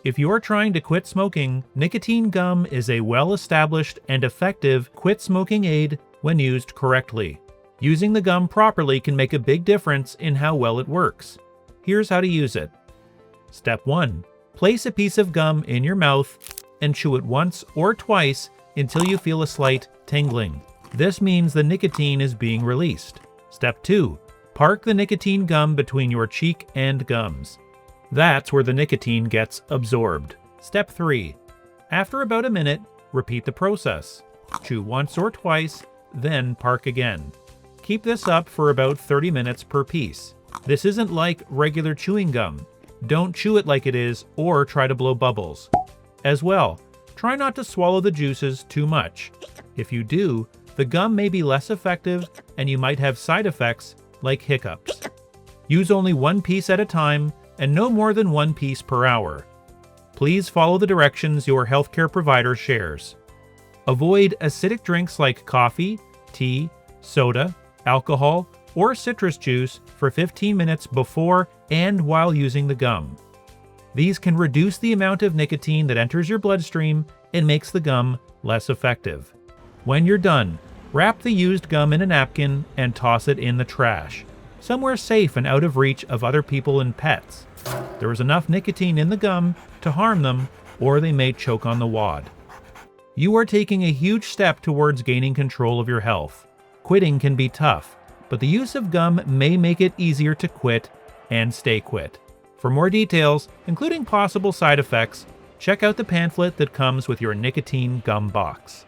If you're trying to quit smoking, nicotine gum is a well-established and effective quit smoking aid when used correctly. Using the gum properly can make a big difference in how well it works. Here's how to use it. Step 1. Place a piece of gum in your mouth and chew it once or twice until you feel a slight tingling. This means the nicotine is being released. Step 2. Park the nicotine gum between your cheek and gums. That's where the nicotine gets absorbed. Step 3. After about a minute, repeat the process. Chew once or twice, then park again. Keep this up for about 30 minutes per piece. This isn't like regular chewing gum. Don't chew it like it is or try to blow bubbles. As well, try not to swallow the juices too much. If you do, the gum may be less effective and you might have side effects like hiccups. Use only one piece at a time and no more than one piece per hour. Please follow the directions your healthcare provider shares. Avoid acidic drinks like coffee, tea, soda, alcohol, or citrus juice for 15 minutes before and while using the gum. These can reduce the amount of nicotine that enters your bloodstream and makes the gum less effective. When you're done, wrap the used gum in a napkin and toss it in the trash, somewhere safe and out of reach of other people and pets. There is enough nicotine in the gum to harm them, or they may choke on the wad. You are taking a huge step towards gaining control of your health. Quitting can be tough, but the use of gum may make it easier to quit and stay quit. For more details, including possible side effects, check out the pamphlet that comes with your nicotine gum box.